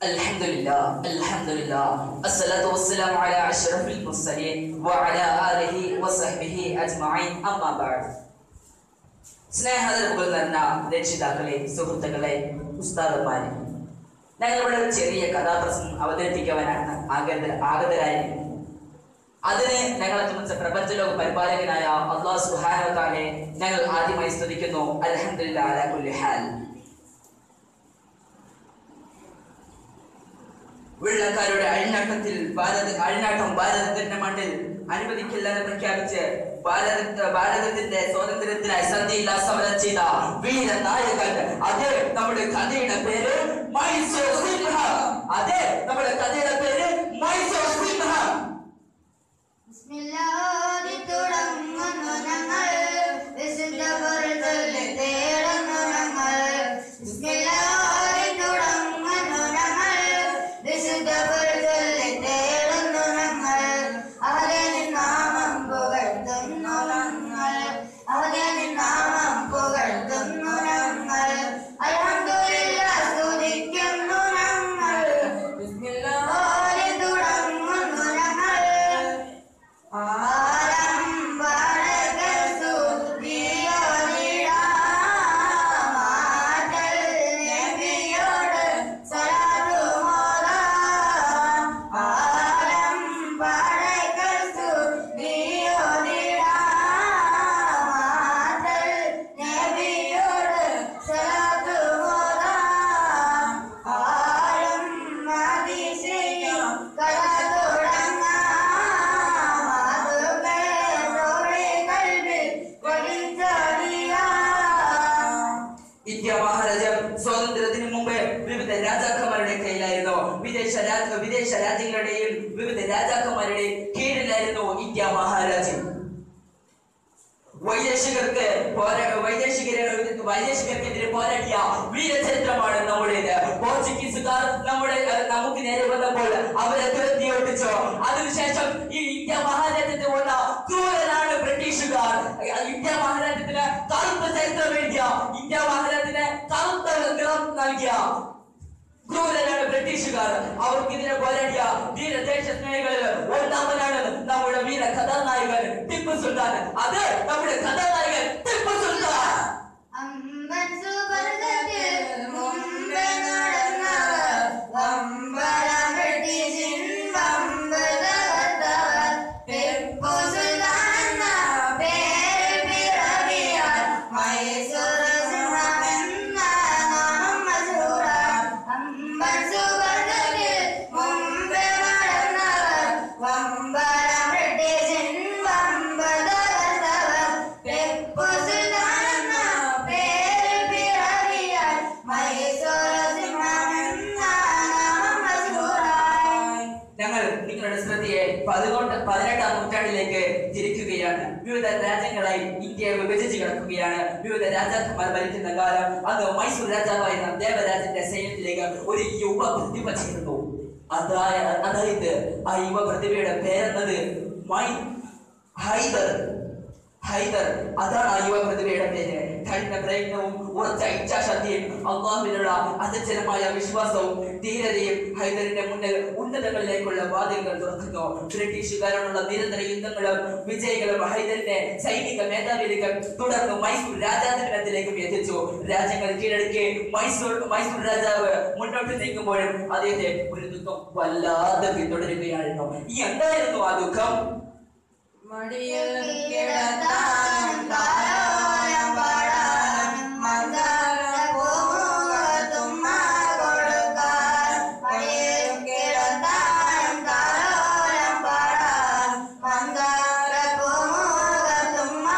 Alhamdulillah, assalatu wassalamu ala ashrafil mursalin wa ala alihi wa sahbihi ajma'in amma ba'd. സ്നേഹതരമുകൾ നിറഞ്ഞ രക്ഷിതാക്കളെ, സുഹൃത്തുക്കളെ, ഉസ്താദന്മാരെ, ഞങ്ങളിവിടെ ഒരു ചെറിയ കഥാപ്രസംഗം അവതരിപ്പിക്കുവാനാണ് ആഗതരായിരിക്കുന്നു. അതിന് ഞങ്ങളെ സംബന്ധിച്ച പ്രപഞ്ചലോക പരിപാലകനായ അല്ലാഹു സുബ്ഹാനഹു വ തആലയെ ഞങ്ങൾ ആദ്യമായി സ്തുതിക്കുന്നു. അൽഹംദുലില്ലാഹി അലാ കുല്ലി ഹാൽ. വെള്ളക്കാരുടെ അഴിഞ്ഞാട്ടം ഭാരതത്തിന്റെ മണ്ണിൽ അനുവദിക്കില്ലെന്ന് പ്രഖ്യാപിച്ച് ഭാരതത്തിന്റെ സ്വാതന്ത്ര്യത്തിനായി സന്ധിയില്ലാ സമരം ചെയ്ത വീര നായകൻ, അതെ നമ്മുടെ കഥയുടെ പേര് മൈസൂർ സിംഹം. അതെ നമ്മുടെ കഥയുടെ പേര് മൈസൂർ സിംഹം. ബിസ്മില്ലാഹി തുടങ്ങുന്നു ഞങ്ങൾ, വിശുദ്ധ പൊരുളിൽ തേടുന്നു ഞങ്ങൾ. ബിസ്മില്ലാഹി തുടങ്ങുന്നു ഞങ്ങൾ, വിശുദ്ധ പൊരുളിൽ തേടുന്നു ഞങ്ങൾ. അവന്റെ നാമം പുകഴ്ത്തുന്നു ഞങ്ങൾ, അവന്റെ നാമം പുകഴ്ത്തുന്നു ഞങ്ങൾ. അൽഹംദുലില്ലാഹ് സ്തുതിക്കുന്നു ഞങ്ങൾ. ബിസ്മില്ലാഹി തുടങ്ങുന്നു ഞങ്ങൾ. സ്വാതന്ത്ര്യത്തിന് മുമ്പ് വിവിധ രാജാക്കന്മാരുടെ കയ്യിലായിരുന്നു. വിദേശ രാജ്യങ്ങളുടെയും വിവിധ രാജാക്കന്മാരുടെ കീഴിലായിരുന്നു ഇന്ത്യ മഹാരാജ്യം. വൈദേശികർക്കെതിരെ പോരാടിയ വീരചരിത്രമാണ് നമ്മുടേത്. പോർച്ചുഗീസുകാർ നമുക്ക് നേരെ വന്നപ്പോൾ അവരെ തുരത്തി ഓടിച്ചു. അതിനുശേഷം ഈ ഇന്ത്യ മഹാരാജ്യത്തെ വന്ന ക്രൂരനാണ് ബ്രിട്ടീഷുകാർ. ഇന്ത്യ മഹാരാജ്യത്തിന് കറുത്ത ചരിത്രം എഴുതിയ, ഇന്ത്യ മഹാരാജ്യത്തിന് കറുത്ത നിറം നൽകിയ ക്രൂരനാണ് ബ്രിട്ടീഷുകാർ. അവർക്കെതിരെ പോരാടിയ വീരദേശ സ്നേഹികളിൽ ഒന്നാമനാണ് നമ്മുടെ വീര കഥാനായകൻ ടിപ്പു സുൽത്താൻ. അത് നമ്മുടെ കഥാനായകൻ ടിപ്പു സുൽത്താൻ. അമ്പൻ സുവർഗത്തിൽ മുമ്പേ നടന്നവർ, വമ്പരം ബ്രിട്ടീഷിൻ വമ്പ് തകർത്തവർ. ടിപ്പു സുൽത്താൻ എന്ന പേര് പിറവിയാൽ മൈസൂർ സിംഹം എന്ന നാമം മശഹൂറായി. അമ്പൻ സുവർഗത്തിൽ മുമ്പേ നടന്നവർ, വമ്പരം ബ്രിട്ടീഷിൻ വമ്പ് തകർത്തവർ. ടിപ്പു സുൽത്താൻ എന്ന പേര് പിറവിയാൽ മൈസൂർ സിംഹം എന്ന നാമം മശഹൂറായി. ഞങ്ങൾ നിങ്ങളുടെ ശ്രദ്ധയെ 18-ാം നൂറ്റാണ്ടിലേക്ക് തിരിക്കുകയാണ്. വിവിധ രാജ്യങ്ങളായി ഇന്ത്യയെ വിഭജിച്ച് കിടക്കുകയാണ്. വിവിധ രാജാക്കന്മാർ ഭരിക്കുന്ന കാലം. അന്ന് മൈസൂർ രാജാവായിരുന്ന ദേവരാജന്റെ സൈന്യത്തിലേക്ക് ഒരു യുവ പ്രതിഭ ചേർന്നു. അതായത് ആ യുവ പ്രതിഭയുടെ പേരെന്നത് ഹൈദർ. അതാണ് ആ യുവ പ്രതിഭയുടെ പേര്. കഠിന പ്രയത്നവും ഉറച്ച ഇച്ഛാശക്തിയും അള്ളാഹുവിനുള്ള അചഞ്ചലമായ വിശ്വാസവും ധീരതയും ഹൈദറിന്റെ മുന്നിൽ ഉന്നതങ്ങളിലേക്കുള്ള വാതിലുകൾ തുറക്കുന്നു. ബ്രിട്ടീഷുകാരോടുള്ള നിരന്തര യുദ്ധങ്ങളും വിജയികളും ഹൈദറിന്റെ സൈനിക മേധാവിയിലേക്ക് തുടർന്ന് മൈസൂർ രാജാധിപത്യത്തിലേക്കും എത്തിച്ചു. രാജ്യങ്ങൾ കീഴടക്കി മൈസൂർ രാജാവ് മുന്നോട്ട് നീങ്ങുമ്പോഴും അദ്ദേഹത്തെ ഒരു ദുഃഖം വല്ലാതെ പിന്തുടരുകയായിരുന്നു. എന്തായിരുന്നു ആ ദുഃഖം? മടിയിൽ കിടത്താനും താലോലം പാടാനും മന്ദാര പൂമുഖത്തുമ്മ കൊടുക്കാൻ. മടിയിൽ കിടത്താനും താലോലം പാടാനും മന്ദാര പൂമുഖത്തുമ്മ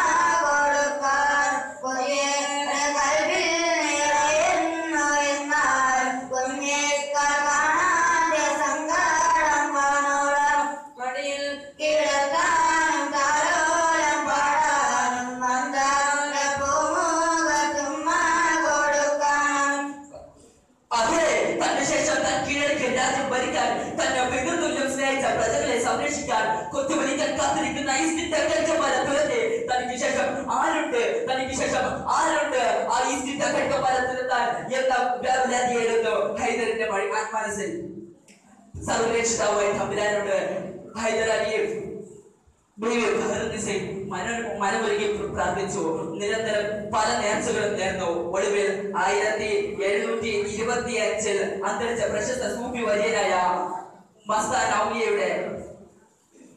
കൊടുക്കാൻ. കൊതിയേറെ കൽവിൽ നിറയുന്നു എന്നാൽ കുഞ്ഞേക്കാൾ കാണാതെ സങ്കടം കാണോളം. മടിയിൽ കിടത്താനും താലോലം പാടാനും മന്ദാര പൂമുഖത്തുമ്മ കൊടുക്കാൻ. അതെ, തന്റെ ശേഷം താൻ കീഴടക്കിയ രാജ്യം ഭരിക്കാൻ, തന്നെ പിതൃതുല്യം സ്നേഹിച്ച പ്രജകളെ സംരക്ഷിക്കാൻ കൊത്തുവലിക്കാൻ കാത്തിരിക്കുന്ന തനിക്ക് ശേഷം ആരുണ്ട് ആ ഈസ്റ്റ് ഖണ്ഡഭാരതത്തിൽ താൻ എന്ന വ്യാപനാതിയായിരുന്നു. ഹൈദറിന്റെ മനസ്സിൽ സർവരക്ഷിതാവായ തമ്പുരാനോട് ഹൈദർ അലിയെ മനമൊരുക്കി പ്രാർത്ഥിച്ചു. നിരന്തരം പല നേർച്ചകളും നേർന്നു. ഒടുവിൽ 1725 അന്തരിച്ച പ്രശസ്ത സൂഫി വര്യനായ മസ്താൻ ഔലിയയുടെ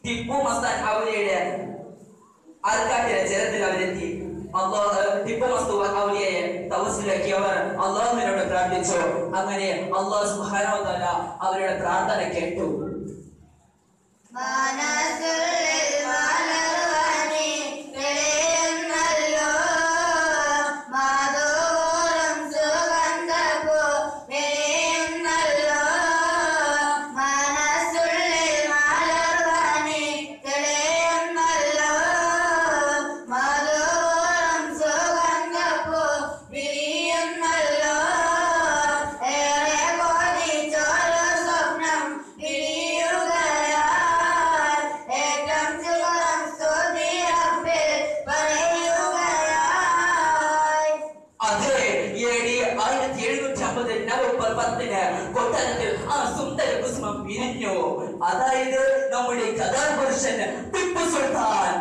ടിപ്പു മസ്താൻ ഔലിയയുടെ ആർക്കാട്ടിലെ ജലത്തിൽ അവരെത്തി. ടിപ്പു മസ്താൻ ഔലിയയെ തവസ്സിലാക്കി അവർ അള്ളാഹുവിനോട് പ്രാർത്ഥിച്ചു. അങ്ങനെ അള്ളാഹു സുബ്ഹാനഹു വ തആല അവരുടെ പ്രാർത്ഥന കേട്ടു. അതായത് നമ്മുടെ കഥാപുരുഷൻ ടിപ്പു സുൽത്താൻ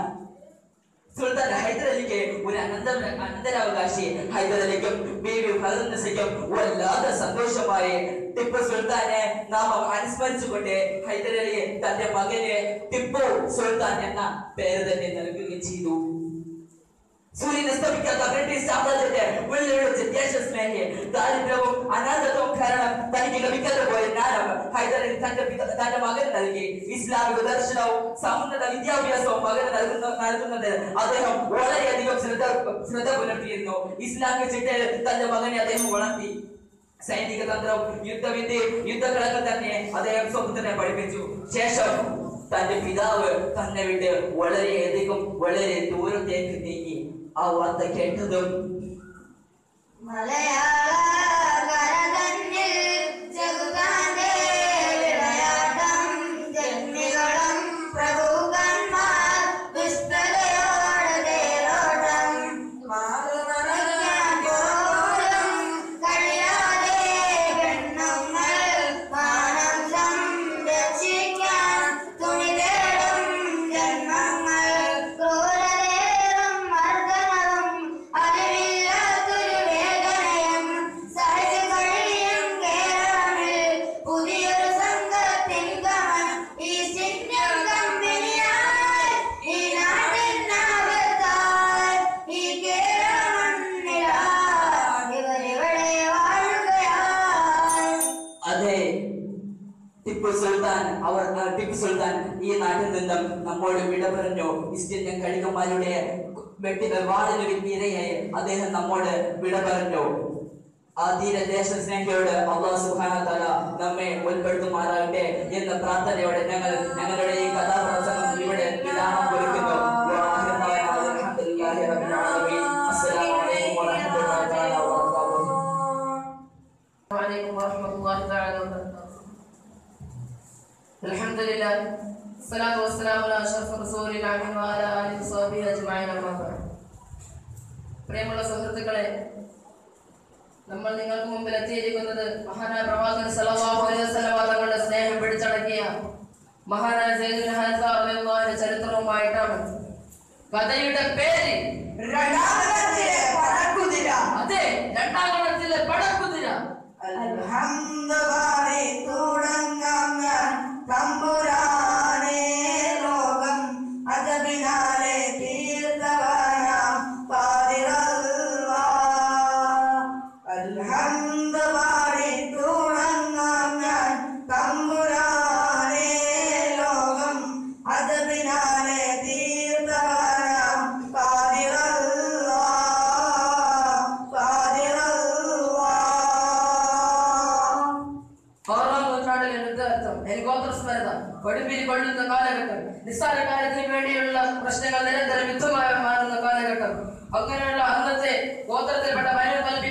ഹൈദർ അലിക്ക് ഒരു അനന്തരാവകാശി ഹൈദർ അലിക്കും ബീവി ഫാത്തിമയ്ക്കും വല്ലാതെ സന്തോഷമായി. ടിപ്പു സുൽത്താനെ നാമം അനുസ്മരിച്ചുകൊണ്ട് ഹൈദർ അലി തന്റെ മകന് ടിപ്പു സുൽത്താൻ എന്ന പേര് തന്നെ നൽകുകയും ചെയ്തു. സൂര്യൻ അസ്തമിക്കാത്ത ബ്രിട്ടീഷ് സാമ്രാജ്യത്തെ വെള്ളിയൊഴിച്ച് ദേശസ്നേഹി ദാരിദ്ര്യവും അനാഥത്വവും കാരണം തനിക്ക് ലഭിക്കാതെ പോയ ജ്ഞാനം ഹൈദർ അലി തന്റെ മകന് നൽകി. ഇസ്ലാമിക ദർശനവും സമുന്നത വിദ്യാഭ്യാസവും മകന് നൽകുന്നത് അദ്ദേഹം വളരെയധികം ശ്രദ്ധ പുലർത്തിയിരുന്നു. ഇസ്ലാമിക ചിട്ടയിൽ തന്റെ മകനെ അദ്ദേഹം വളർത്തി. സൈനിക തന്ത്രവും യുദ്ധവിദ്യയും യുദ്ധകളൊക്കെ തന്നെ അദ്ദേഹം സ്വന്തത്തിനെ പഠിപ്പിച്ചു. ശേഷം തന്റെ പിതാവ് തന്നെ വിട്ട് വളരെ ദൂരത്തേക്ക് നീങ്ങി. ആ വാർത്ത കേട്ടതും ടിപ്പു സുൽത്താൻ ഈ നാട്ടിൽ നിന്നും നമ്മോട് വിട പറഞ്ഞു. ഈസ്റ്റ് ഇന്ത്യൻ കടികന്മാരുടെ വാളിനൊരു ഇരയായി അദ്ദേഹം നമ്മോട് വിട പറഞ്ഞു. ആ ധീരദേശ സ്നേഹിയോട് അല്ലാഹു സുബ്ഹാനഹു വ തആല നമ്മെ ഉൾപ്പെടുത്തുമാറാകട്ടെ എന്ന പ്രാർത്ഥനയോടെ ഞങ്ങളുടെ ഈ കഥാപ്രസംഗം ഇവിടെ വിരാമം കുറിക്കുന്നു. അൽഹംദുലില്ലാഹി റബ്ബിൽ ആലമീൻ. അസ്സലാമു അലൈക്കും വറഹ്മത്തുള്ളാഹി തആല വബറകാതുഹു. വഅലൈക്കും വറഹ്മത്തുള്ളാഹി തആല വബറകാതുഹു. അൽഹംദുലില്ലാഹ് സ്വലാത്തു വസ്സലാമു അലാ അഷ്റഫി റസൂലില്ലാഹി വഅലാ ആലിഹി വസഹ്ബിഹി അജ്മഈൻ. അമ്മാ ബഅദ്. പ്രിയമുള്ള സുഹൃത്തുക്കളെ, നമ്മൾ നിങ്ങൾക്ക് മുമ്പിൽ എത്തിയിരിക്കുന്നത് മഹാനായ പ്രവാചകൻ സല്ലല്ലാഹു അലൈഹി വസല്ലം തങ്ങളുടെ സ്നേഹം പിടിച്ചടക്കിയ മഹാനായ സയ്യിദുൽ ഹാരിസ റളിയല്ലാഹു അൻഹു ചരിത്രവുമായിട്ടാണ്. കഥയുടെ പേര് രണ്ടാമത്തിലെ പടക്കുതിര. അതെ, രണ്ടാമത്തിലെ പടക്കുതിര. അൽഹംദുലില്ലാഹി തുടങ്ങാം ഞാൻ തമ്പുരാനേ, ലോകം അജബിനാലെ തീർത്തവനാം പാതിരല്ലാഹ്. അൽഹംദുലില്ലാഹി തുടങ്ങാം ഞാൻ തമ്പുരാനേ, ലോകം അജബിനാലെ തീർത്തവനാം കൊടുമ്പിരി കൊള്ളുന്ന കാലഘട്ടം, നിസ്സാര കാര്യത്തിന് വേണ്ടിയുള്ള പ്രശ്നങ്ങൾ നിരന്തരം യുദ്ധമായി മാറുന്ന കാലഘട്ടം. അങ്ങനെയുള്ള അന്നത്തെ ഗോത്രത്തിൽപ്പെട്ട ബനൂ ഖൽബി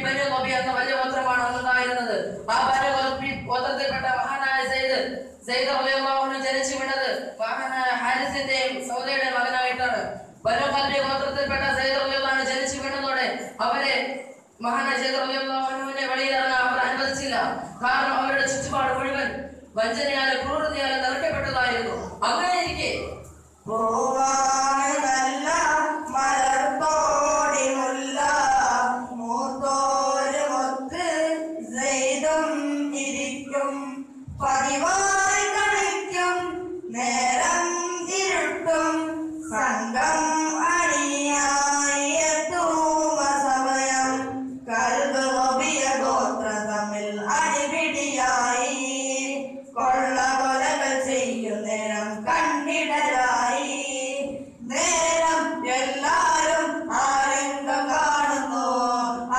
എന്ന വലിയ ഗോത്രമാണ് അന്നുണ്ടായിരുന്നത്. ആ ബനൂ ഖൽബി ഗോത്രത്തിൽപ്പെട്ട മഹാനായ സയ്യിദ് റളിയല്ലാഹു അൻഹു ജനിച്ചു വീണത് മഹാനായ ഹാരിസിന്റെയും സൗദയുടെയും മകനായിട്ടാണ്. ബനൂ ഖൽബി ഗോത്രത്തിൽപ്പെട്ട സയ്യിദ് റളിയല്ലാഹു അൻഹു ജനിച്ചു വീണതോടെ അവരെ മഹാനായ സയ്യിദ് റളിയല്ലാഹു അൻഹുവിനെ വെളിയിലിറങ്ങാൻ അവർ അനുവദിച്ചില്ല. മനസ്സില്ല. കാരണം അവരുടെ ചുറ്റുപാട് മുഴുവൻ വഞ്ചനയാലും ക്രൂരതയാലും നിറയ്ക്കപ്പെട്ടതായിരുന്നു. അങ്ങനെ ഇരിക്കെ പതിവായി കളിക്കും നേരം ഇരുട്ടും സംഘം അണിയായി എത്തുമ സമയം കൽബ് ഒബിയ ഗോത്ര തമ്മിൽ അടിപിടിയായി കൊള്ളകൊലകൾ ചെയ്യും നേരം കണ്ടിടലായി നേരം എല്ലാരും ആരംഗം കാണുന്നു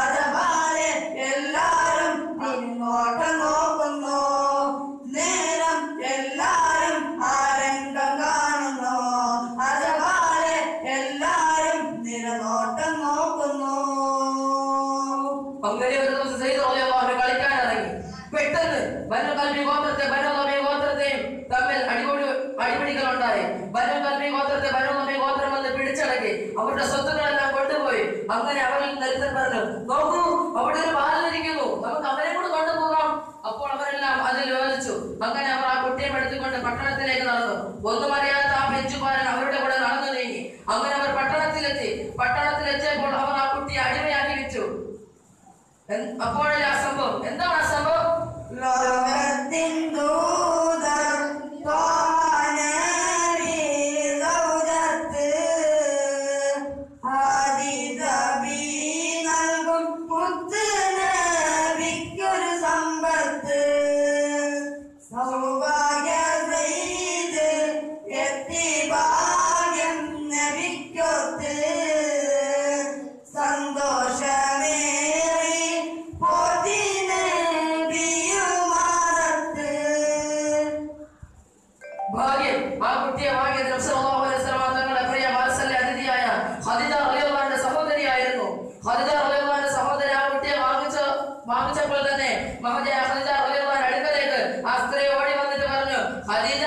അതുപോലെ എല്ലാരും ഇങ്ങോട്ട് നോക്കുന്നു നേരം എല്ലാരും ആരംഗം കാണുന്നു അതുപോലെ എല്ലാരും നിരനോട്ടം നോക്കുന്നു. അങ്ങനെ ഒരു ദിവസം സയ്യിദ് റളിയല്ലാഹു അൻഹു കളിക്കാൻ ഇറങ്ങി. പെട്ടെന്ന് ബനു ഖൽബി ഗോത്രത്തെയും തമ്മിൽ അടിപിടികൾ ഉണ്ടായി. ബനു ഖൽബി ഗോത്രം വന്ന് പിടിച്ചടക്കി അവരുടെ സ്വത്തുക്കളെല്ലാം കൊണ്ടുപോയി. അങ്ങനെ അവരിൽ നേരത്തെ പറഞ്ഞു, നോക്കൂ, അവിടെ ഒരു ബാലനിരിക്കുന്നു, നമുക്ക് അവരെ കൂടെ കൊണ്ടുപോകാം. അപ്പോൾ അവരെല്ലാം അതിൽ യോജിച്ചു. അങ്ങനെ അവർ ആ കുട്ടിയെ എടുത്തുകൊണ്ട് പട്ടണത്തിലേക്ക് നടന്നു. ഒന്നും അറിയാത്ത ആ പെഞ്ചുകാരൻ അവരുടെ കൂടെ നടന്നു നീങ്ങി. അങ്ങനെ അവർ പട്ടണത്തിലെത്തിയപ്പോൾ അവർ ആ കുട്ടിയെ അടിമയാക്കി വിറ്റു. അപ്പോഴല്ലേ ആ സംഭവം. എന്താണ് ആ സംഭവം? ലോകത്തിൻ ദൂതർ നൽകും മുത്ത് നബിക്കൊരു സമ്പത്ത് സൗഭാഗ്യ ചെയ്ത് എത്തി ഭാഗ്യം നബിക്കൊത്ത് സന്തോഷമേറി പോറ്റി നബിയുമാറത്ത്. ഭാഗ്യം. ആ കുട്ടിയെ വാങ്ങിയത് നബി സല്ലല്ലാഹു അലൈഹി വസല്ലം തങ്ങളുടെ പ്രിയ വാത്സല്യ അതിഥിയായ ഖദീജ റളിയല്ലാഹു അൻഹയുടെ സഹോദരിയായിരുന്നു. ഖദീജ റളിയല്ലാഹു അൻഹയുടെ സഹോദരി ആ കുട്ടിയെ വാങ്ങിച്ചപ്പോൾ തന്നെ മഹദിയ ഖദീജ റളിയല്ലാഹു അൻഹയുടെ അടുക്കലേക്ക് ആ സ്ത്രീ ഓടി വന്നിട്ട് പറഞ്ഞു, ഖദീജ,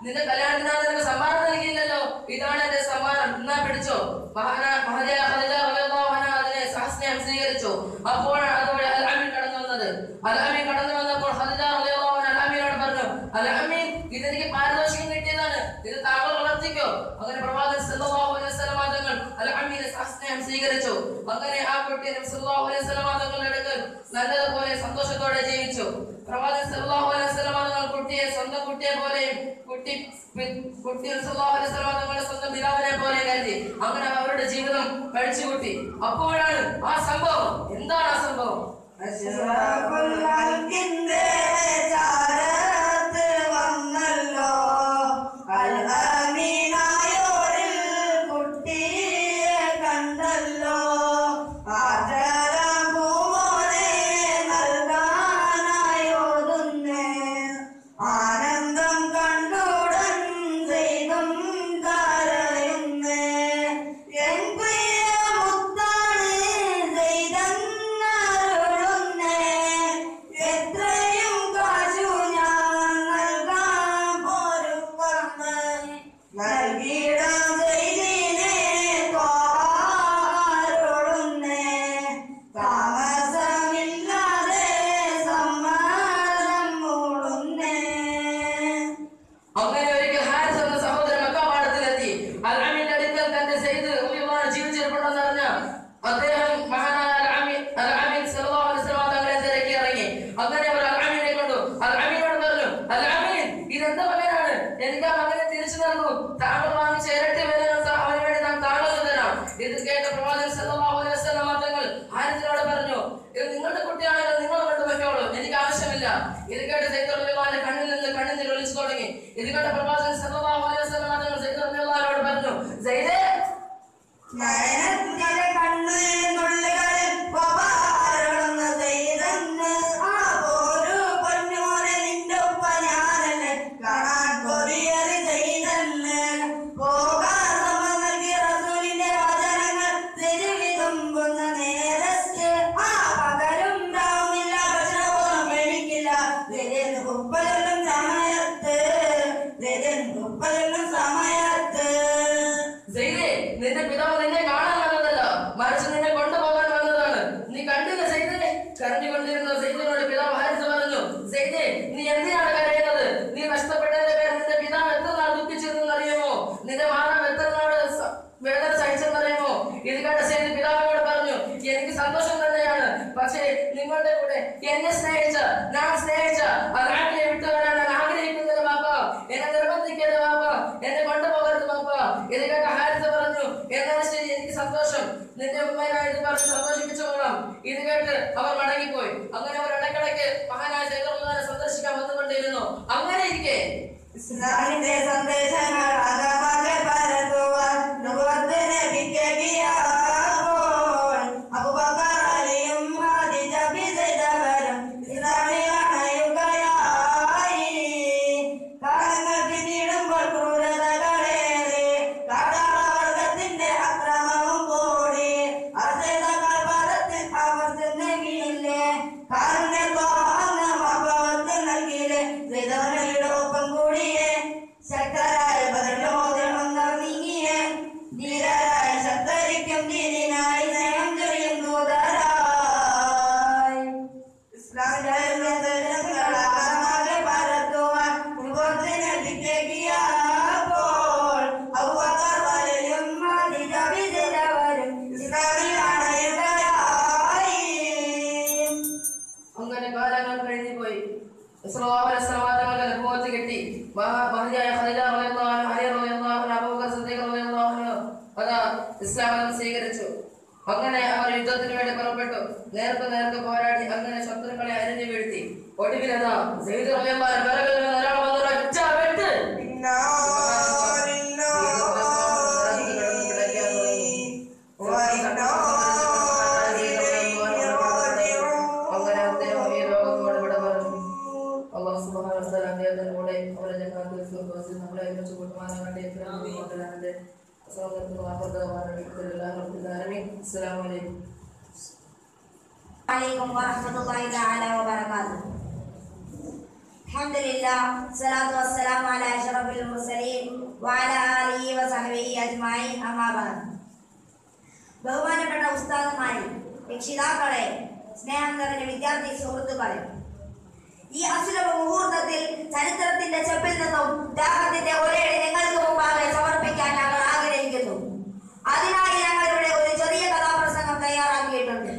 നിന്റെ കല്യാണത്തിനാണ് നിനക്ക് സമ്മാനം നൽകിയില്ലല്ലോ, ഇതാണ് എന്റെ സമ്മാനം, എന്നാ പിടിച്ചോ. മഹദിയ ഖദീജ റളിയല്ലാഹു അൻഹ അതിനെ സഹസ്നേഹം സ്വീകരിച്ചു. അപ്പോഴാണ് അതോടെ അൽ-അമീൻ കടന്നു വന്നത്. അൽ-അമീൻ കടന്നു വന്നപ്പോൾ ഖദീജ റളിയല്ലാഹു അൻഹ അൽ-അമീനോട് പറഞ്ഞു, അൽ-അമീൻ, ഇതെനിക്ക് പാരിതോഷികം കിട്ടിയതാണ്, ഇത് താങ്കൾ വളർത്തിക്കോ. അങ്ങനെ പ്രവാചകൻ സല്ലല്ലാഹു അലൈഹി വസല്ലം തങ്ങൾ അൽ-അമീനെ സഹസ്നേഹം സ്വീകരിച്ചു. അങ്ങനെ ആ കുട്ടി നബി സല്ലല്ലാഹു അലൈഹി വസല്ലം തങ്ങളുടെ അടുക്കൽ നല്ലതുപോലെ സന്തോഷത്തോടെ ജീവിച്ചു. പ്രവാചകൻ സല്ലല്ലാഹു അലൈഹി വസല്ലം തങ്ങൾ കുട്ടിയെ സ്വന്തം കുട്ടിയെ പോലെയും കുട്ടി സല്ലല്ലാഹു അലൈഹി വസല്ലം തങ്ങളുടെ സ്വന്തം പിതാവിനെ പോലെ കരുതി. അങ്ങനെ അവരുടെ ജീവിതം കഴിച്ചുകൂട്ടി. അപ്പോഴാണ് ആ സംഭവം. എന്താണ് ആ സംഭവം? വന്നല്ലോ അൽ-അമീനായോരിൽ കുട്ടിയെ കണ്ടല്ലോ ആചാരഭൂമോനെ നൽകാനായോതുന്നേ ആനന്ദം കണ്ടുടൻ ചെയ്തും കരയുന്നേ എൻ പ്രിയ മുത്താണ് ചെയ്തന്നരുളുന്നേ എത്രയും കാശു ഞാൻ നൽകാൻ ഒരുക്കന്ന് നൽകിയിടാൻ ചെയ്തിനെ തോറുന്നേ താമസമില്ലാതെ സമ്മതം മൂടുന്നേ. അങ്ങനെ ഒരിക്കൽ ഹാരിസ് എന്ന സഹോദരൻ മക്കാപാടത്തിലെത്തി. അൽ-അമീന്റെ അടുക്കൽ തന്റെ സയ്യിദ് റളിയല്ലാഹു അൻഹു ജീവിച്ചിരിപ്പുണ്ടെന്ന് അറിഞ്ഞ അദ്ദേഹം മഹാനായ അൽ-അമീൻ സല്ലല്ലാഹു അലൈഹി വസല്ലം തങ്ങളെ തിരക്കി ഇറങ്ങി. അങ്ങനെ അവർ അൽ-അമീനെ കണ്ടു. അൽ-അമീനോട് പറഞ്ഞു, അൽ-അമീൻ, ഇതെന്താ മകനാണ്, എനിക്ക് ആ മകനെ തിരിച്ചു നൽകൂ, താങ്കൾ വാങ്ങിച്ച ഇരട്ടി വില അവന് വേണ്ടി നാം താങ്കൾക്ക് തരാം. ഇത് കേട്ട പ്രവാചകൻ സല്ലല്ലാഹു അലൈഹി വസല്ലം തങ്ങൾ ഹാരിസിനോട് പറഞ്ഞു, ഇത് നിങ്ങളുടെ കുട്ടിയാണെങ്കിൽ നിങ്ങൾ കൊണ്ട് വെക്കോളൂ, എനിക്ക് ആവശ്യമില്ല. ഇത് കേട്ട് സയ്യിദ് റളിയല്ലാഹു അൻഹു കണ്ണിൽ നിന്ന് കണ്ണുനീർ ഒലിച്ചു തുടങ്ങി. ഇത് കേട്ട പ്രവാചകൻ സല്ലല്ലാഹു അലൈഹി വസല്ലം തങ്ങൾ സയ്യിദ് റളിയല്ലാഹു അൻഹുവോട് പറഞ്ഞു, സയ്യിദേ, നയനത്തിന്റെ കണ്ണുകളിൽ പവാരുന്ന ചെയ്തെന്ന് ആ ഒരു പൊന്നോനെ നിന്റെ ഒപ്പ ഞാനല്ലേ കാണാൻ കൊറിയറി ചെയ്തെന്ന് പോകാൻ സമ്മതം നൽകിയ റസൂലിന്റെ വചനങ്ങൾ തിരുവിതുമ്പുന്ന നേരത്ത് ആ പകലും രാവുമില്ല ഭക്ഷണപോലും മേടിക്കില്ല ഉപ്പലും സമയത്ത് സയ്യിദേ, നിന്റെ പിതാവ് നിന്നെ കാണാൻ വന്നതല്ല, മറിച്ച് നിന്നെ കൊണ്ടുപോകാൻ വന്നതാണ്. നീ കണ്ടില്ല സയ്യിദേ? കരഞ്ഞുകൊണ്ടിരുന്ന സയ്യിദിനോട് പിതാവ് ഹാരിസ് നീ എന്തിനാണ് കരയുന്നത്? നീ നഷ്ടപ്പെട്ടതിന്റെ പേരിൽ നിന്റെ പിതാവ് എത്ര നാൾ ദുഃഖിച്ചിരുന്നു അറിയുമോ? നിന്റെ മാതാവ് എത്ര നാൾ വേദന സഹിച്ചെന്നറിയുമോ? ഇത് കേട്ട സെയ്ദ് പിതാവിനോട് പറഞ്ഞു, എനിക്ക് സന്തോഷം തന്നെയാണ്, പക്ഷേ നിങ്ങളുടെ കൂടെ എന്നെ സ്നേഹിച്ച ഞാൻ സ്നേഹിച്ച ആ നാട്ടിലെ വിട്ടുവരാൻ ഞാൻ ആഗ്രഹിക്കുന്നില്ല ബാപ്പ. എന്നെ നിർബന്ധിക്കരുത് ബാപ്പ, എന്നെ കൊണ്ടുപോകരുത് ബാപ്പ. ഇത് കേട്ട ഹാരിസ് പറഞ്ഞു, എന്നാൽ ശരി, എനിക്ക് സന്തോഷം, നിന്റെ ഉമ്മനായി ഇത് പറഞ്ഞ് സന്തോഷിപ്പിച്ചുകൊള്ളാം. ഇത് കേട്ട് അവർ മടങ്ങിപ്പോയി. അങ്ങനെ അവർ ഇടയ്ക്കിടയ്ക്ക് മഹാനായ സൈദുള്ളാഹിനെ സന്ദർശിക്കാൻ വന്നുകൊണ്ടിരുന്നു. അങ്ങനെ ഇരിക്കെ ഇസ്ലാമിന്റെ സന്ദേശങ്ങൾ അകമകെ പരത്തുവാൻ നുബുവത്തിനെ പിറ്റേക്കിയാകുമ്പോൾ അബൂബക്കർ അലിയും ഖദീജ ബിസൈദവരും ഇസ്ലാമിൽ അണയുകയായി. കാലങ്ങൾ പിന്നിടുമ്പോൾ ക്രൂരതകളേറി കാട്ടാളവർഗത്തിന്റെ അക്രമവും കൂടി. അർദ്ധകൾ പദത്തിൽ അവർ ചെന്നെങ്കിലേ കാരുണ്യത്തോഹത്തിൽ നൽകിയില്ലേ ശ്രീധരയുടെ ഒപ്പം കൂടിയേ. ശക്തരായ ബദലോദനം നീങ്ങിയേ. ധീരരായ ശക്തരിക്കും ദീനിനായി സ്നേഹം ചെയ്യും ദൂതരായി. ഇസ്ലാമിന്റെ സന്ദേശങ്ങളാകെ പരത്തുവാൻ നുബുവത്തിനെ പിറ്റേക്കിയാകുമ്പോൾ അബൂബക്കർ അലിയും ഖദീജ ബിസൈദവരും ഇസ്ലാമിൽ അണയുകയായി. അങ്ങനെ കാലങ്ങൾ കഴിഞ്ഞു പോയി. അനുഭവത്ത് കിട്ടി. മഹതിയായ ഖദീജ റളിയല്ലാഹു അൻഹ, അലി റളിയല്ലാഹു അൻഹു, അബൂബക്കർ സിദ്ദീഖ് റളിയല്ലാഹു അൻഹു അതാ ഇസ്ലാം സ്വീകരിച്ചു. അങ്ങനെ അവർ യുദ്ധത്തിന് വേണ്ടി പുറപ്പെട്ടു. നേർക്ക് പോരാടി അങ്ങനെ ശത്രുക്കളെ അരിഞ്ഞു വീഴ്ത്തി. ഒടുവിൽ അതാ സയ്യിദ് റളിയല്ലാഹു അൻഹു ഒരാൾ വന്നു ഒറ്റ വെട്ട്. Assalamualaikum warahmatullahi wabarakatuh. Alhamdulillah, salatu wassalamu ala asyrafil mursalin wa ala alihi wa sahbihi ajma'in, amma ba'd. ബഹുമാനപ്പെട്ട ഉസ്താദുമാരെ, രക്ഷിതാക്കളെ, സ്നേഹം നിറഞ്ഞ വിദ്യാർത്ഥി സുഹൃത്തുക്കളെ, ഈ അസുലഭ മുഹൂർത്തത്തിൽ ചരിത്രത്തിന്റെ ചെപ്പിൽ നിന്നും ത്യാഗത്തിന്റെ ഒരേടി നിങ്ങൾക്ക് മുമ്പാകെ സമർപ്പിക്കാൻ ഞങ്ങൾ ആഗ്രഹിക്കുന്നു. അതിനായി ഞങ്ങളുടെ ഒരു ചെറിയ കഥാപ്രസംഗം തയ്യാറാക്കിയിട്ടുണ്ട്.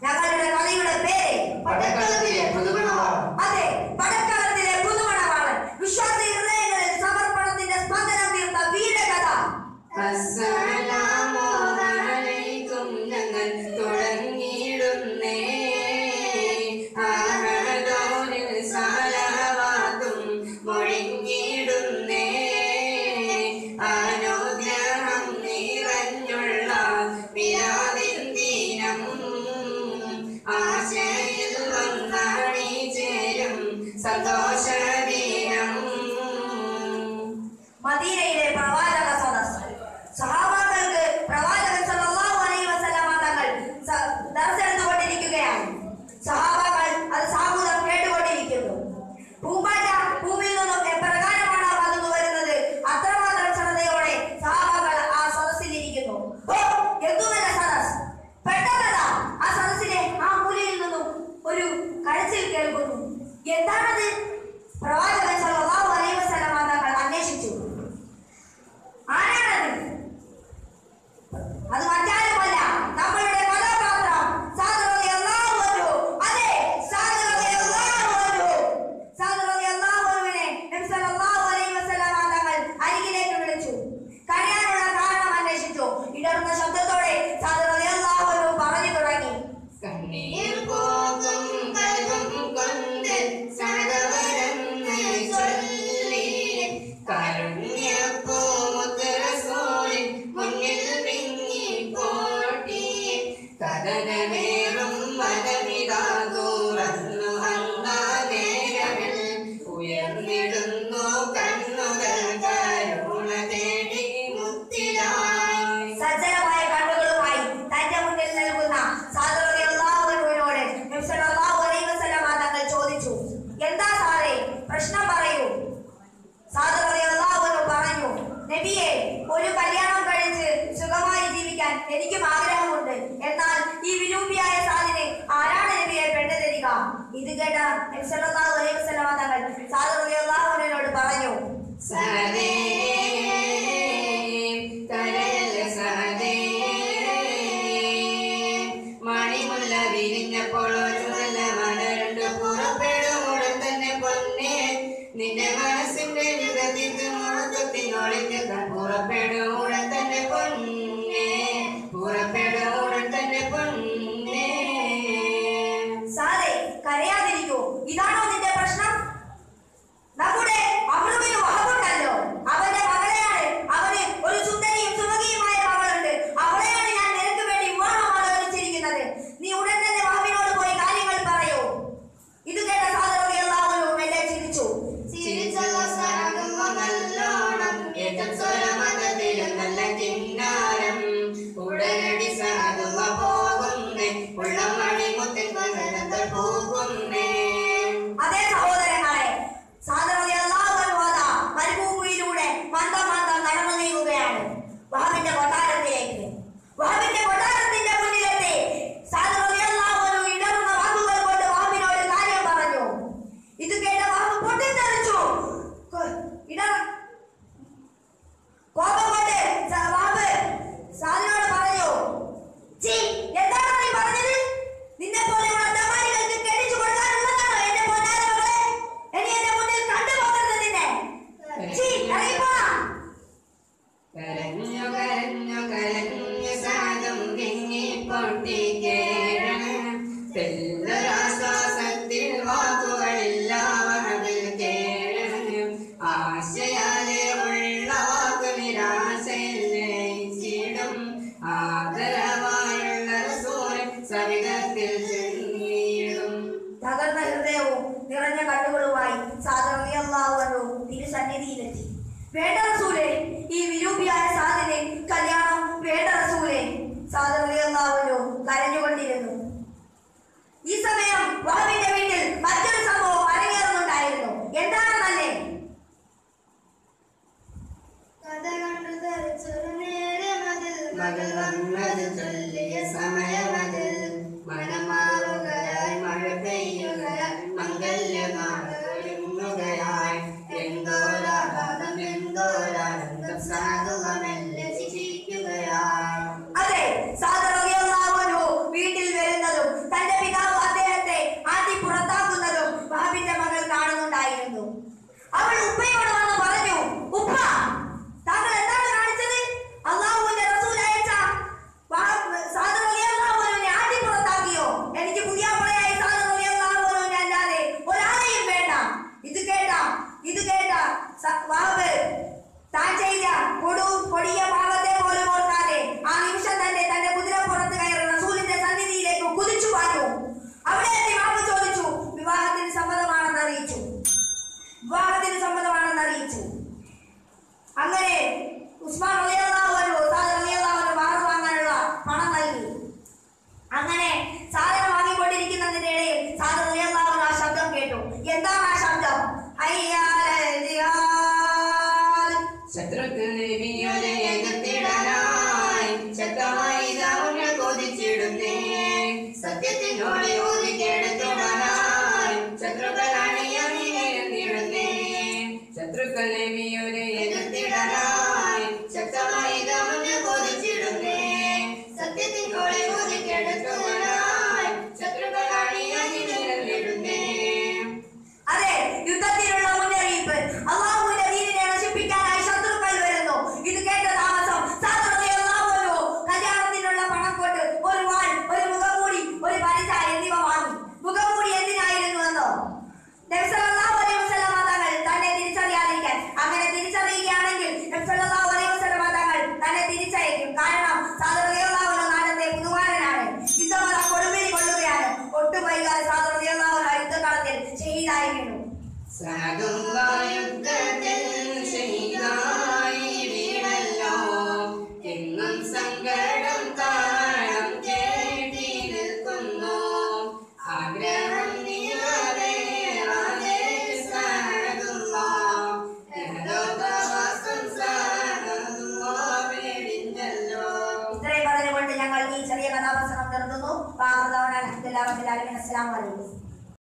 ഞങ്ങളുടെ കഥയുടെ പേര് പടക്കളത്തിലെ പുതുമണവാളൻ. അതെ, പടക്കളത്തിലെ പുതുമണവാളൻ. വിശ്വാസി ഹൃദയങ്ങളിൽ സമർപ്പണത്തിന്റെ സ്പന്ദനം തീർത്ത വീരകഥ. അസ്സലാമു അലൈക്കും, ഞങ്ങൾ തുടങ്ങിയിടുന്നേ. അഹദോനിൽ സലവാത്തും മൊഴിഞ്ഞിടുന്നേ. അനുഗ്രഹം നിറഞ്ഞുള്ള മിലാദിൻ ദിനം, ആശയിൽ വന്നണി ചേരും സന്തോഷ ദിനം. മദീനയിലെ പ്രവാചക സദസ്സ്. സഹാബാക്കൾക്ക് പ്രവാചകൻ സല്ലല്ലാഹു അലൈഹി വസല്ലമ തങ്ങൾ ദർസ് എടുത്തുകൊണ്ടിരിക്കുകയാണ്. സഹാബാക്കൾ അത് സാമൂഹ്യം കേട്ടുകൊണ്ടിരിക്കുന്നു. പൂമ്പാറ്റ ഭൂമിയിൽ നിന്നും എപ്രകാരമാണ് വന്നു വരുന്നത്, അത്രമാത്രം ശ്രദ്ധയോടെ സഹാബാക്കൾ ആ സദസ്സിലിരിക്കുന്നു. എന്തു നല്ല സദസ്! പെട്ടെന്നതാ ആ സദസ്സിലെ ആ മൂലയിൽ നിന്നും ഒരു കരച്ചിൽ കേൾക്കുന്നു. എന്താണത്? പ്രവാചകൻ സല്ലല്ലാഹു അലൈഹി വസല്ലമ തങ്ങൾ അന്വേഷിച്ചു. ആരാണത്? അത് മറ്റാരുമല്ല, നമ്മളുടെ കഥാപാത്രം സഅദ് റളിയല്ലാഹു അൻഹു. അതെ, സഅദ് റളിയല്ലാഹു അൻഹു. സഅദ് റളിയല്ലാഹു അൻഹുവിനെ നബി സല്ലല്ലാഹു അലൈഹി വസല്ലമ തങ്ങൾ അരികിലേക്ക് വിളിച്ചു. കരയാനുള്ള കാരണം അന്വേഷിച്ചു. ഇടറുന്ന ശബ്ദത്തോടെ സഅദ് റളിയല്ലാഹു അൻഹു പറഞ്ഞു തുടങ്ങി. കണ്ണീർ പോകും കൽവും കൊണ്ട് സദവരെന്ന് ചൊല്ലി, കാരുണ്യപ്പൂമുത്ത് റസൂലിൻ മുന്നിൽ വിങ്ങി പോട്ടി. കഥനമേറും മതമിതാ തുറന്നു നേരമിൽ, ഉയർന്നിടുന്നു കണ്ണുകൾ കരുണ തേടി മുത്തിലായി. സജ്ജനമായ കണ്ണുകളുമായി തന്റെ മുന്നിൽ നിൽക്കുന്ന സഅദ് റളിയല്ലാഹു അൻഹുവിനോട് നബി സല്ലല്ലാഹു അലൈഹി വസല്ലമ തങ്ങൾ ചോദിച്ചു, എന്താ സാറേ, പ്രശ്നം പറയൂ. സഅദ് റളിയല്ലാഹു അൻഹു പറഞ്ഞു, നബിയെ, ഒരു കല്യാണം കഴിച്ച് സുഖമായി ജീവിക്കാൻ എനിക്കും ആഗ്രഹമുണ്ട്. എന്നാൽ ഈ വിരൂപിയായ സാദിന് ആരാണ് നബിയെ പെണ്ണ് തരിക? ഇത് കേട്ട നബി സല്ലല്ലാഹു അലൈഹി വസല്ലം തങ്ങൾ സാദ് റളിയല്ലാഹു അൻഹുവിനോട് പറഞ്ഞു, സഅദേ കരയല്ല സഅദേ, മണിമുല്ല വിരിഞ്ഞപ്പോൾ ഒരു നല്ല മലരുണ്ട് പുറപ്പെടും ഉടൻ തന്നെ പൊന്നേ, നിന്റെ മനസ്സിന്റെ വിധത്തിൽ മുഴുക്കത്തിനൊളിഞ്ഞ് പുറപ്പെടും ഉടൻ തന്നെ പൊന്നേ, പുറപ്പെടും ഉടൻ തന്നെ പൊന്നേ. സാദേ കരയാതിരിക്കൂ, ഇതാണോ നിന്റെ പ്രശ്നം? നമ്മുടെ അമ്രുവിന് വഹബുണ്ടല്ലോ, അവന്റെ മകളെയാണ്, അവന് ഒരു സുന്ദരിയും സുമുഖിയുമായ മകളുണ്ട്, അവളെയാണ് ഞാൻ നിനക്ക് വേണ്ടി വിവാഹം ആലോചിച്ചിരിക്കുന്നത്. നീ ഉടൻ തന്നെ വഹബിനോട് പോയി കാര്യങ്ങൾ പറയൂ. ഇത് കേട്ട സാദ് റളിയല്ലാഹു അൻഹു മെല്ലെ ചിരിച്ചു. നല്ലോണം ഏറ്റം സ്വരമതത്തിലും നല്ല കിന്നാരം ഉടനടി സാധുമ പോകുന്നേ, ഉള്ളം മണിമുത്തിൽ പകരങ്ങൾ പോകുന്നേ. അതേ സഹോദരങ്ങളെ, സാദ് റളിയല്ലാഹു അൻഹു അതാ മരുഭൂമിയിലൂടെ മന്ദം മന്ദം നടന്നു നീങ്ങുകയാണ് വഹബിന്റെ കൊട്ടാരത്തിലേക്ക്. വഹബിന്റെ കൊട്ടാരത്തിന്റെ മുന്നിലെത്തി സാദ് റളിയല്ലാഹു അൻഹു ഇടറുന്ന വാക്കുകൾ കൊണ്ട് വഹബിനോട് കാര്യം പറഞ്ഞു. ഇത് കേട്ട വഹബ് പൊട്ടിത്തെറിച്ചു. കോപം കൊണ്ട് വഹബ് സാദിനോട് പറഞ്ഞു, എന്താണ് നീ പറഞ്ഞത്? നിന്നെ പോലെയുള്ള ദമാരികൾക്ക് കെട്ടിച്ചു കൊടുക്കാനുള്ളതാണോ എന്റെ പൊന്നാര മകളെ? ഇനി എന്റെ മുന്നിൽ കണ്ടുപോകരുത് നിന്നെ. ഇറങ്ങിപ്പോടാ. കരഞ്ഞു കരഞ്ഞു കരഞ്ഞു സാധും വിങ്ങി പൊട്ടിക്കേഴണ്, തെല്ലൊരാശ്വാസത്തിൽ വാക്കുകളില്ല വഹബിൽ കേഴണ്, ആശയാലെ ഉള്ള വാക്കു നിരാശയിൽ ലയിച്ചിടും, ആദരവായുള്ള റസൂൽ സവിധത്തിൽ ചെന്നിടും. തകർന്ന ഹൃദയവും നിറഞ്ഞ കണ്ണുകളുമായി സാദ് റളിയല്ലാഹു അൻഹു തിരുസന്നിധിയിലെത്തി. വേണ്ട റസൂലേ, ഈ വിരൂപിയായ സാദിനെ കല്യാണം വേണ്ട റസൂലേ. സാദ് റളിയല്ലാഹു അൻഹു കരഞ്ഞുകൊണ്ടിരുന്നു. ഈ സമയം വഹബിന്റെ വീട്ടിൽ മറ്റൊരു സംഭവം അരങ്ങേറുന്നുണ്ടായിരുന്നു. എന്താണെന്നല്ലേ? മകൾ വന്നത് ചൊല്ലിയ സമയമതിൽ മനമാറുകയായി മഴ പെയ്യുകയായി മംഗല്യമാറുകയായി എന്തോരാഘാതം എന്തോരാനന്ദം സാധുവമെല്ലെ ശിക്ഷിക്കുകയായി. അതെ, സാദ് റളിയല്ലാഹു അൻഹു വീട്ടിൽ വരുന്നതും തന്റെ പിതാവ് അദ്ദേഹത്തെ ആട്ടി പുറത്താക്കുന്നതും വഹബിന്റെ മകൾ കാണുന്നുണ്ടായിരുന്നു. അവൾ ഉപ്പയോട് വന്ന് പറഞ്ഞു, ഉപ്പ, താങ്കൾ എന്താണ് കാണിച്ചത്? അല്ലാഹുവിന്റെ റസൂൽ അയച്ച സാദ് റളിയല്ലാഹു അൻഹുവിനെ ആട്ടി പുറത്താക്കിയോ? എനിക്ക് പുതിയ പുറയായി സാദ് റളിയല്ലാഹു അൻഹുവിനെ അല്ലാതെ ഒരാളെയും വേണ്ട. ഇത് കേട്ട വഹബ് താൻ ചെയ്ത കൊടിയ പാപത്തെ പോലും ഓർക്കാതെ ആ നിമിഷം തന്നെ തന്റെ കുതിരപ്പുറത്ത് കയറി റസൂലിന്റെ സന്നിധിയിലേക്ക് കുതിച്ചു പാഞ്ഞു. അവിടെ എത്തി വഹബ് ചോദിച്ചു, വിവാഹത്തിന് സമ്മതമാണെന്ന് അറിയിച്ചു. അങ്ങനെ ഉസ്മാൻ റളിയല്ലാഹു അൻഹു സാദ് റളിയല്ലാഹു അൻഹു മഹർ വാങ്ങാനുള്ള പണം നൽകി. അങ്ങനെ സാധനം വാങ്ങിക്കൊണ്ടിരിക്കുന്നതിനിടയിൽ സാദ് റളിയല്ലാഹു അൻഹു ആ ശബ്ദം കേട്ടു. എന്താണ് ആ ശബ്ദം? ശത്രുക്കൾ നബിയുടെ എതിർത്തിടാനായി ശക്തമായി ദൗർണ്യ കൊതിച്ചിടുന്നേ, സത്യത്തിനോട് യോജിക്കെടുത്തുവാനായി ശത്രുക്കൾ അണിയണിടുന്നേ, ശത്രുക്കൾ നബിയുടെ എതിർത്തിടാനായി ശക്തമായി ദൗർണ്യ കൊതിച്ചിടുന്നേ, സത്യത്തിനോട് യോജിക്കെടുത്തുവാനായി ശത്രുക്കൾ അണിയണിടുന്നേ. അതെ, യുദ്ധത്തിനുള്ള മുന്നറിയിപ്പ്. അല്ലാഹുവിന്റെ ദീനിനെ നശിപ്പിക്കാനായി ശത്രുക്കൾ വരുന്നു. ഇത് കേട്ട താമസം സാദ് റളിയല്ലാഹു അൻഹു കല്യാണത്തിനുള്ള പണം കൊണ്ട് ഒരു വാൾ, ഒരു മുഖംമൂടി, ഒരു പരിച എന്നിവ വാങ്ങി. മുഖംമൂടി എന്തിനായിരുന്നു എന്നോ? നബി സല്ലല്ലാഹു അലൈഹി വസല്ലം തങ്ങൾ തന്നെ തിരിച്ചറിയാതിരിക്കാൻ. അങ്ങനെ തിരിച്ചറിയുകയാണെങ്കിൽ നബി സല്ലല്ലാഹു അലൈഹി വസല്ലം തങ്ങൾ തന്നെ തിരിച്ചയക്കും. കാരണം സാദ് റളിയല്ലാഹു അൻഹു നാടത്തെ പുതുവാരനാണ്. യുദ്ധമത കൊടുമ്പിരി കൊള്ളുകയാണ്. ഒട്ടും വൈകാതെ സാദ് റളിയല്ലാഹു അൻഹു യുദ്ധകളത്തിൽ ഷഹീദായി വീണു. യുദ്ധത്തിൽ ഷഹീദായി വീണല്ലോ, എങ്ങും സങ്കടം താളം കേട്ടി നിൽക്കുന്നു, ആഗ്രഹം ഇത്രയും പറഞ്ഞുകൊണ്ട് ഞങ്ങൾ ഈ ചെറിയ കഥാപ്രസംഗം നിർത്തുന്നു. അസ്സലാമു അലൈക്കും.